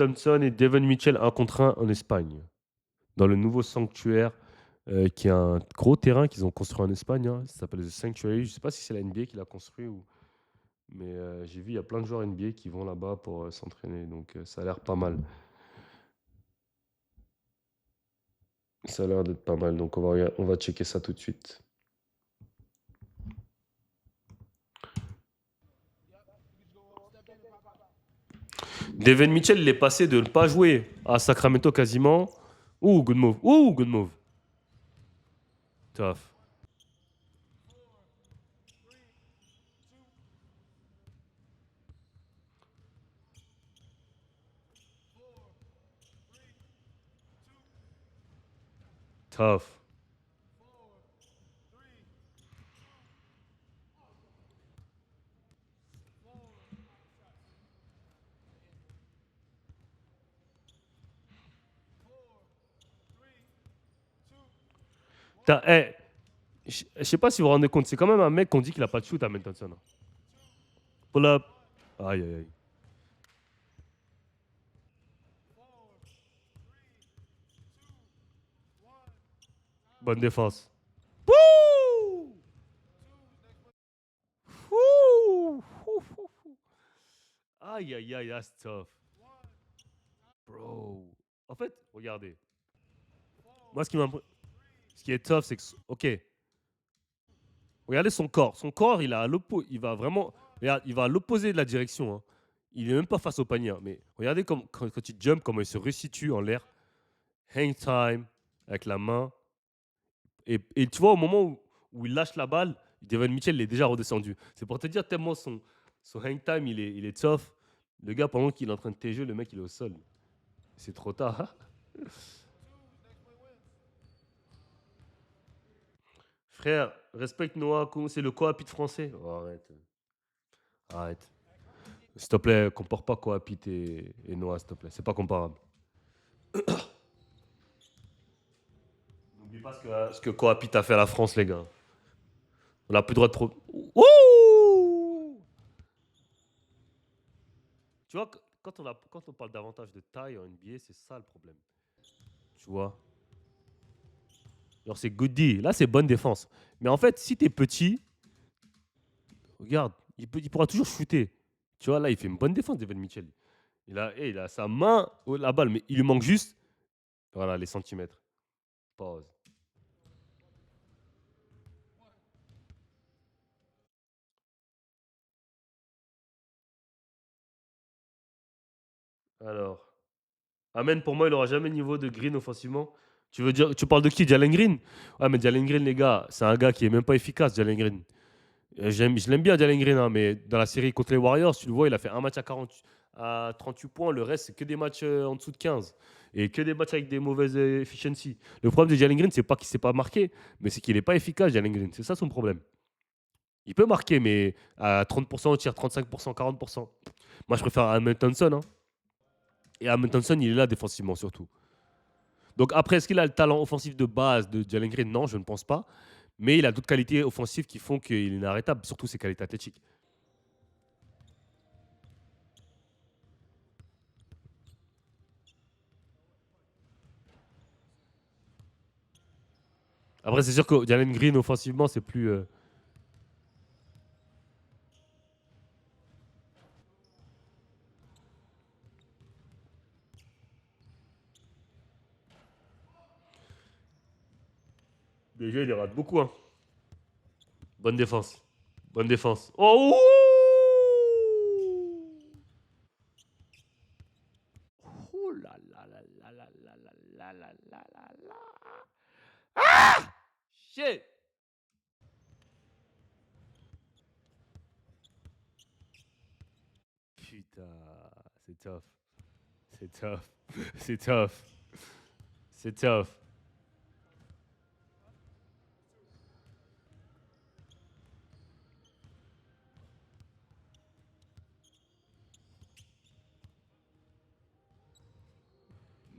Thompson et Devon Mitchell 1 contre 1 en Espagne. Dans le nouveau sanctuaire, qui est un gros terrain qu'ils ont construit en Espagne. Hein. Ça s'appelle The Sanctuary. Je ne sais pas si c'est la NBA qui l'a construit ou. Mais j'ai vu, il y a plein de joueurs NBA qui vont là-bas pour s'entraîner. Donc ça a l'air pas mal. Ça a l'air d'être pas mal. Donc on va checker ça tout de suite. Devin Mitchell, il est passé de ne pas jouer à Sacramento quasiment. Ouh, good move. Ouh, good move. Tough. Tough. Hey, je sais pas si vous vous rendez compte, c'est quand même un mec qu'on dit qu'il a pas de shoot à Thompson. Pull up. Aïe, aïe, aïe. Bonne défense. Wouh! Wouh! Aïe, aïe, aïe, that's tough. Bro. En fait, regardez. Moi, ce qui est tough, c'est que. Ok. Regardez son corps. Son corps, il va vraiment. Regarde, il va à l'opposé de la direction. Hein. Il est même pas face au panier. Hein. Mais regardez quand il jump, comment il se resitue en l'air. Hang time, avec la main. Et tu vois, au moment où il lâche la balle, Devin Mitchell il est déjà redescendu. C'est pour te dire tellement son hang time, il est tough. Le gars, pendant qu'il est en train de TG, le mec, il est au sol. C'est trop tard. Hein. Frère, respecte Noah, c'est le coapit français. Oh, arrête. Arrête. S'il te plaît, compare pas coapit et Noah, s'il te plaît. C'est pas comparable. N'oublie pas ce que coapit a fait à la France, les gars. On n'a plus le droit de trop. Ouh! Tu vois, quand on parle davantage de taille en NBA, c'est ça le problème. Tu vois? Genre, c'est goody. Là, c'est bonne défense. Mais en fait, si t'es petit, regarde, il pourra toujours shooter. Tu vois, là, il fait une bonne défense, Devin Mitchell. Il a sa main, la balle, mais il lui manque juste, voilà, les centimètres. Pause. Alors, Amen, pour moi, il aura jamais le niveau de Green offensivement. Tu veux dire, tu parles de qui? Jalen Green? Ouais, mais Jalen Green, les gars, c'est un gars qui est même pas efficace, Jalen Green. Je l'aime bien, Jalen Green, hein, mais dans la série contre les Warriors, tu le vois, il a fait un match à 38 points. Le reste, c'est que des matchs en dessous de 15. Et que des matchs avec des mauvaises efficiency. Le problème de Jalen Green, c'est pas qu'il ne s'est pas marqué, mais c'est qu'il n'est pas efficace, Jalen Green. C'est ça son problème. Il peut marquer, mais à 30% au tir, 35%, 40%. Moi, je préfère Hamilton Thompson. Hein. Et Hamilton Thompson, il est là défensivement, surtout. Donc après, est-ce qu'il a le talent offensif de base de Jalen Green? Non, je ne pense pas. Mais il a d'autres qualités offensives qui font qu'il est inarrêtable, surtout ses qualités athlétiques. Après, c'est sûr que Jalen Green, offensivement, c'est plus. Déjà, il rate beaucoup. Hein. Bonne défense. Bonne défense. Oh! Oh là là là là là là là là là là là. Ah! Shit! Putain, c'est tough. C'est tough. C'est tough. C'est tough.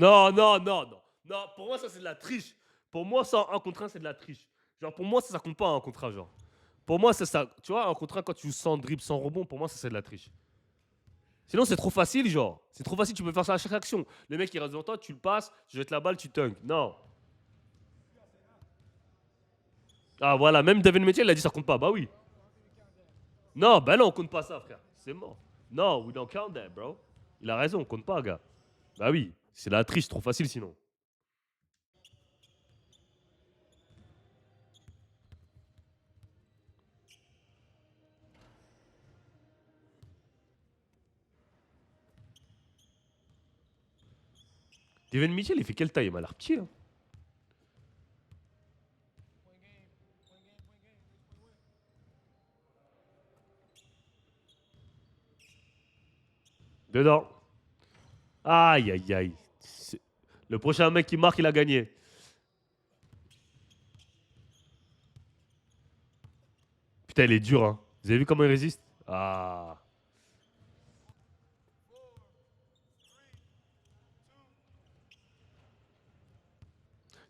Non, non, non, non. Non, pour moi, ça, c'est de la triche. Pour moi, ça, un contre un, c'est de la triche. Genre, pour moi, ça compte pas un contre un, genre. Pour moi, c'est ça. Tu vois, un contre un, quand tu joues sans dribble, sans rebond, pour moi, ça, c'est de la triche. Sinon, c'est trop facile, genre. C'est trop facile, tu peux faire ça à chaque action. Le mec, il reste devant toi, tu le passes, tu jettes la balle, tu dunks. Non. Ah, voilà, même David Mitchell, il a dit ça compte pas. Bah oui. Non, bah non, on compte pas ça, frère. C'est mort. Non, we don't count that, bro. Il a raison, on compte pas, gars. Bah oui, c'est la triche, trop facile sinon. David Mitchell, il fait quelle taille? Il m'a l'air petit, hein. Dedans. Aïe, aïe, aïe. Le prochain mec qui marque, il a gagné. Putain, il est dur, hein. Vous avez vu comment il résiste? Ah.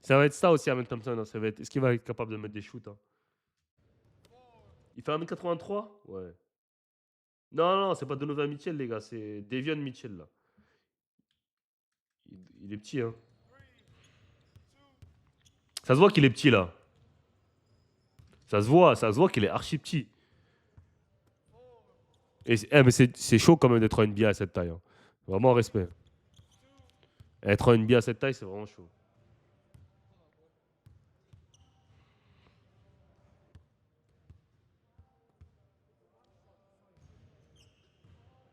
Ça va être ça aussi, Amen Thompson, hein. Ça va être... Est-ce qu'il va être capable de mettre des shoots, hein? Il fait 1m83? Ouais. Non, non, c'est pas Donovan Mitchell, les gars. C'est Devion Mitchell, là. Il est petit, hein. Ça se voit qu'il est petit, là. Ça se voit qu'il est archi petit. Mais c'est chaud quand même d'être en NBA à cette taille, hein. Vraiment respect. Être en NBA à cette taille, c'est vraiment chaud.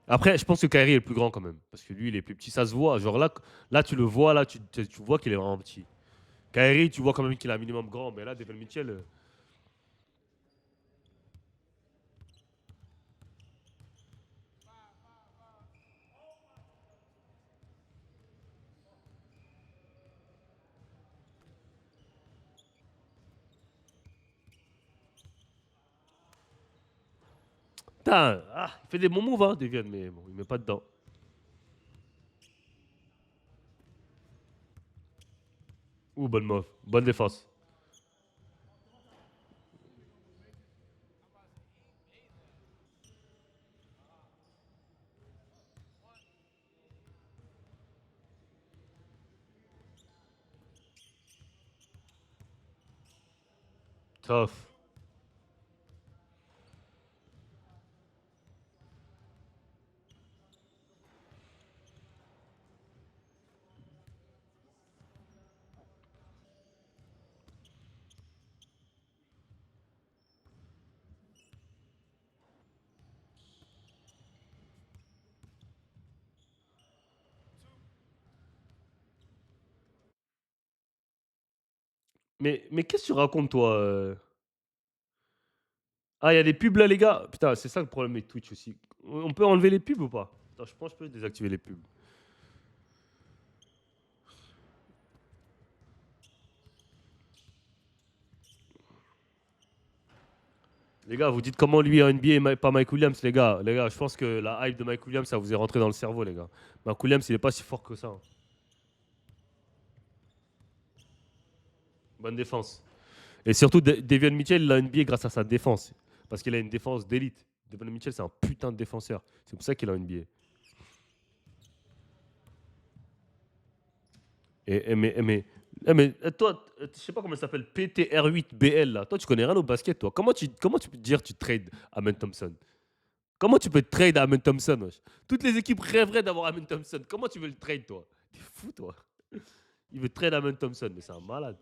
Après, je pense que Kyrie est le plus grand quand même. Parce que lui, il est plus petit. Ça se voit. Genre là tu le vois, là, tu vois qu'il est vraiment petit. Kyrie, tu vois quand même qu'il est un minimum grand. Mais là, Devin Mitchell. Putain, il fait des bons moves, hein, Devian, mais bon, il met pas dedans. Ouh, bonne move. Bonne défense. Tough. Mais qu'est-ce que tu racontes, toi Ah, il y a des pubs là, les gars. Putain, c'est ça le problème avec Twitch aussi. On peut enlever les pubs ou pas? Attends, je pense que je peux désactiver les pubs. Les gars, vous dites comment lui en NBA et pas Mike Williams, les gars. Les gars, je pense que la hype de Mike Williams, ça vous est rentré dans le cerveau, les gars. Mike Williams, il est pas si fort que ça, hein. Bonne défense. Et surtout, Devion Mitchell, il a NBA grâce à sa défense. Parce qu'il a une défense d'élite. Devion Mitchell, c'est un putain de défenseur. C'est pour ça qu'il a NBA. Toi, je sais pas comment ça s'appelle, PTR8BL là. Toi, tu connais rien au basket, toi. Comment tu peux te dire tu trades Amen Thompson? Comment tu peux trade Amen Thompson, wesh? Toutes les équipes rêveraient d'avoir Amen Thompson. Comment tu veux le trade, toi? T'es fou, toi. Il veut trade Amen Thompson, mais c'est un malade.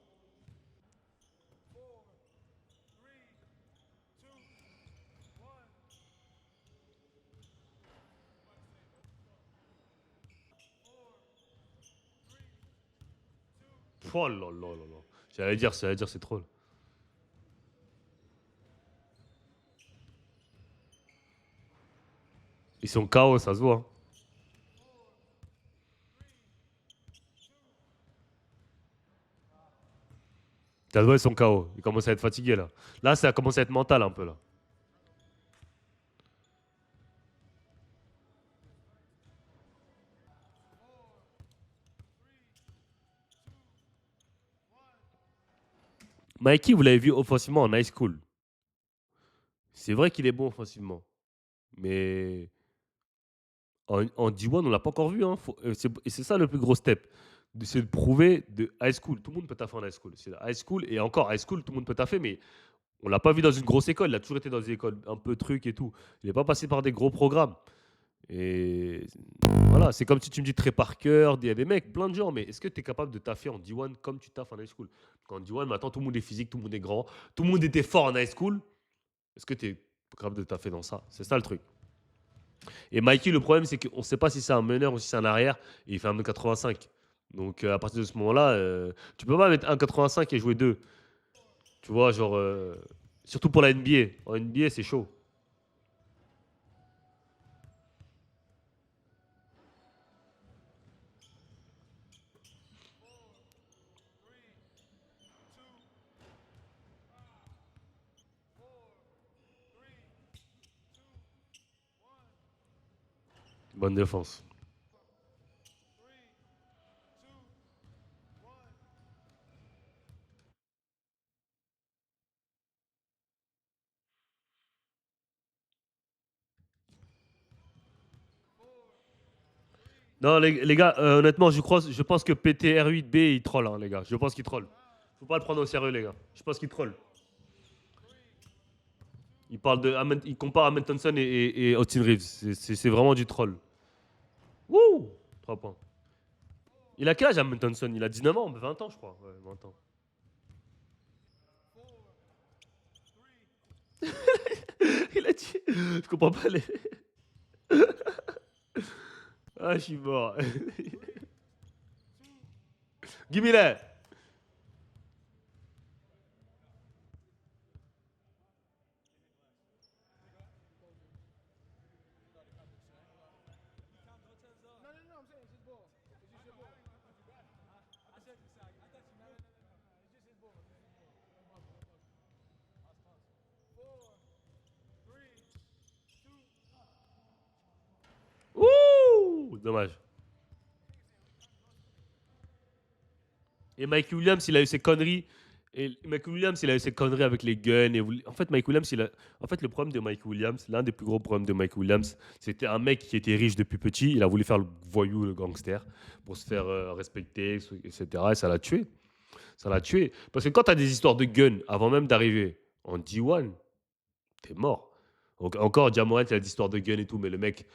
Oh là là là là. J'allais dire c'est troll. Ils sont KO, ça se voit, hein. Ça se voit, ils sont KO. Ils commencent à être fatigués, là. Là, ça commence à être mental, un peu, là. Mikey, vous l'avez vu offensivement en high school. C'est vrai qu'il est bon offensivement. Mais En D1, on l'a pas encore vu, hein. Et c'est ça le plus gros step. C'est de prouver de high school. Tout le monde peut taffer en high school. C'est high school et encore high school, tout le monde peut taffer, mais on l'a pas vu dans une grosse école. Il a toujours été dans des écoles un peu trucs et tout. Il n'est pas passé par des gros programmes. Et voilà, c'est comme si tu me dis Trey Parker, il y a des mecs, plein de gens, mais est-ce que tu es capable de taffer en D1 comme tu taffes en high school? En D1, maintenant, tout le monde est physique, tout le monde est grand, tout le monde était fort en high school. Est-ce que tu es capable de taffer dans ça? C'est ça le truc. Et Mikey, le problème, c'est qu'on ne sait pas si c'est un meneur ou si c'est un arrière, et il fait 1,85 m. Donc à partir de ce moment-là, tu peux pas mettre 1,85 m et jouer 2. Tu vois, genre. Surtout pour la NBA. En NBA, c'est chaud. Bonne défense. Non, les gars, honnêtement, je pense que PTR8B, il troll, hein, les gars. Je pense qu'il troll. Faut pas le prendre au sérieux, les gars. Je pense qu'il troll. Il compare Amen Thompson et Austin Reeves. C'est vraiment du troll. Wouh! 3 points. Il a quel âge, Amen Thompson? Il a 19 ans, 20 ans, je crois. Ouais, 20 ans. Il a dit. Je comprends pas les. Ah, je suis mort. Give me that. Ouh! Dommage. Et Mike Williams, il a eu ses conneries. Et Mike Williams, il a eu ses conneries avec les guns. En fait, Mike Williams, en fait, le problème de Mike Williams, l'un des plus gros problèmes de Mike Williams, c'était un mec qui était riche depuis petit. Il a voulu faire le voyou, le gangster, pour se faire respecter, etc. Et ça l'a tué. Ça l'a tué. Parce que quand tu as des histoires de guns avant même d'arriver en D1, t'es mort. Encore, Diamant, il a des histoires de guns et tout, mais le mec,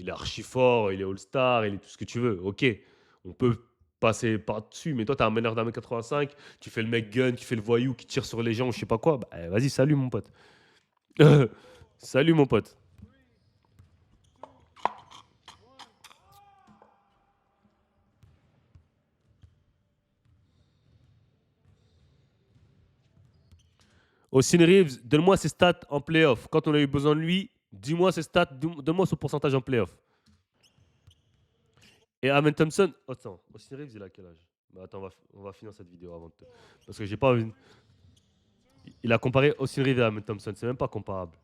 il est archi fort, il est all-star, il est tout ce que tu veux. Ok, on peut passer par-dessus, mais toi, t'es un meneur d'un mètre 85, tu fais le mec gun, tu fais le voyou qui tire sur les gens, je sais pas quoi. Bah, vas-y, salut mon pote. Salut mon pote. Austin Reeves, donne-moi ses stats en playoff. Quand on a eu besoin de lui, dis-moi ses stats, donne-moi son pourcentage en playoff. Et Amen Thompson, attends, Austin Reeves, il a quel âge? Bah, attends, on va finir cette vidéo avant de Parce que j'ai pas envie. Il a comparé Austin Reeves et Amen Thompson, c'est même pas comparable.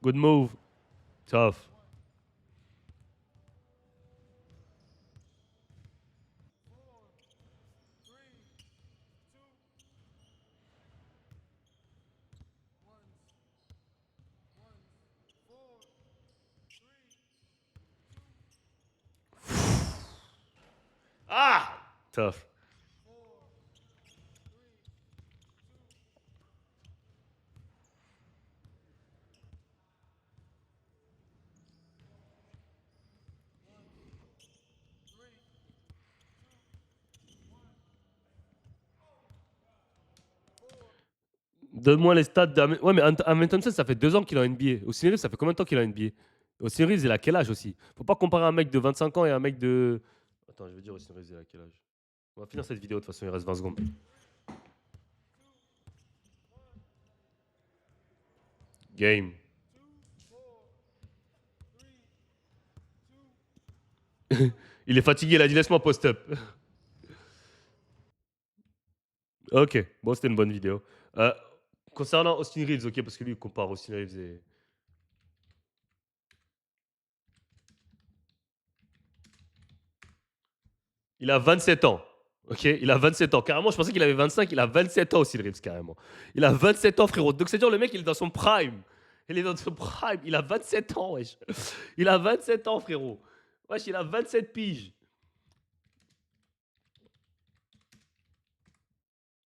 Good move. Tough. Ah! Tough. Donne-moi les stats d'Amen. Ouais, mais Amen Thompson, ça fait 2 ans qu'il est en NBA. Austin Reeves, ça fait combien de temps qu'il est en NBA? Austin Reeves, il a quel âge aussi? Faut pas comparer un mec de 25 ans et un mec de. Attends, je vais dire Austin Reeves, il a quel âge? On va finir cette vidéo, de toute façon, il reste 20 secondes. Game. Il est fatigué, il a dit laisse-moi post-up. Ok, bon, c'était une bonne vidéo. Concernant Austin Reeves, ok, parce que lui, il compare Austin Reeves et. Il a 27 ans. Ok, il a 27 ans. Carrément, je pensais qu'il avait 25. Il a 27 ans aussi, le Reeves, carrément. Il a 27 ans, frérot. Donc, c'est-à-dire, le mec, il est dans son prime. Il est dans son prime. Il a 27 ans, wesh. Il a 27 ans, frérot. Wesh, il a 27 piges.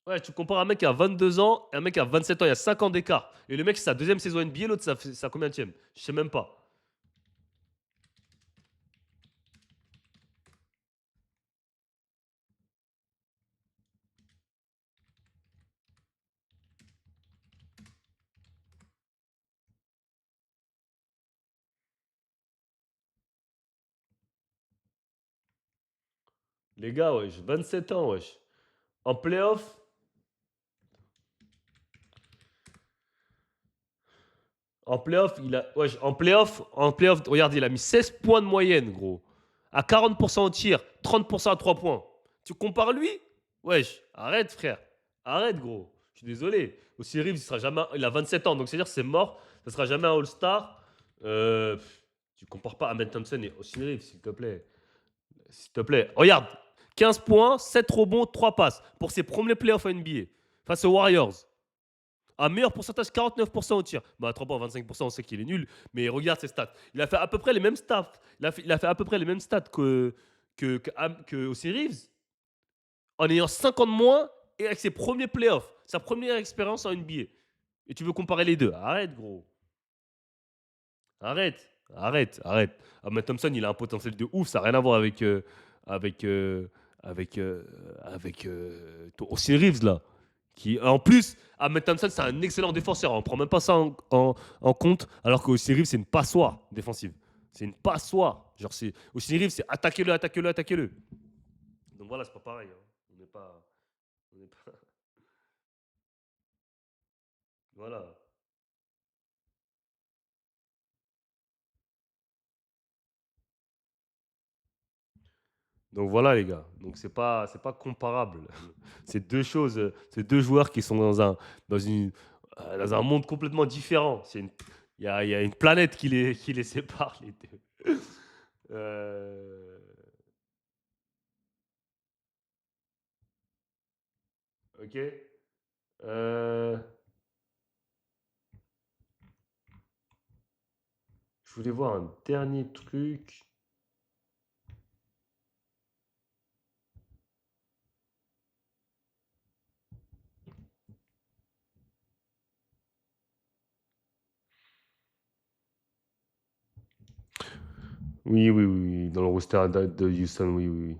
Ouais, tu compares un mec qui a 22 ans et un mec qui a 27 ans. Il y a 5 ans d'écart. Et le mec, c'est sa deuxième saison NBA. L'autre, ça combien de tième? Je sais même pas. Les gars, wesh. 27 ans, wesh. En playoff, en playoff, regarde, il a mis 16 points de moyenne, gros. À 40% au tir, 30% à 3 points. Tu compares lui? Wesh, arrête, frère. Arrête, gros. Je suis désolé. Aussi Reeves, il a 27 ans, donc c'est-à-dire que c'est mort. Ça sera jamais un All-Star. Tu compares pas Ahmed Thompson et Austin Reeves, s'il te plaît. S'il te plaît. Regarde, 15 points, 7 rebonds, 3 passes pour ses premiers playoffs en NBA face aux Warriors. Un meilleur pourcentage, 49% au tir. Bah, à 3 points, 25%, on sait qu'il est nul. Mais regarde ses stats. Il a fait à peu près les mêmes stats. Il a fait à peu près les mêmes stats que Austin Reeves, en ayant 50 moins et avec ses premiers playoffs. Sa première expérience en NBA. Et tu veux comparer les deux? Arrête, gros. Arrête. Arrête. Arrête. Ahmed Thompson, il a un potentiel de ouf. Ça n'a rien à voir avec, avec, Austin Reeves, là. En plus, Ahmed Thompson, c'est un excellent défenseur. On ne prend même pas ça en compte. Alors qu'Austin Reeves, c'est une passoire défensive. C'est une passoire. Genre, Austin Reeves, c'est attaquez-le, attaquez-le, attaquez-le. Donc voilà, c'est pas pareil, hein. On n'est pas. On n'est pas. Voilà. Donc voilà, les gars. Donc c'est pas comparable. C'est deux choses, c'est deux joueurs qui sont dans un monde complètement différent. Il y a une planète qui les sépare, les deux. Euh, ok. Euh, je voulais voir un dernier truc. Oui, oui, oui, oui, dans le roster de Houston, oui, oui, oui.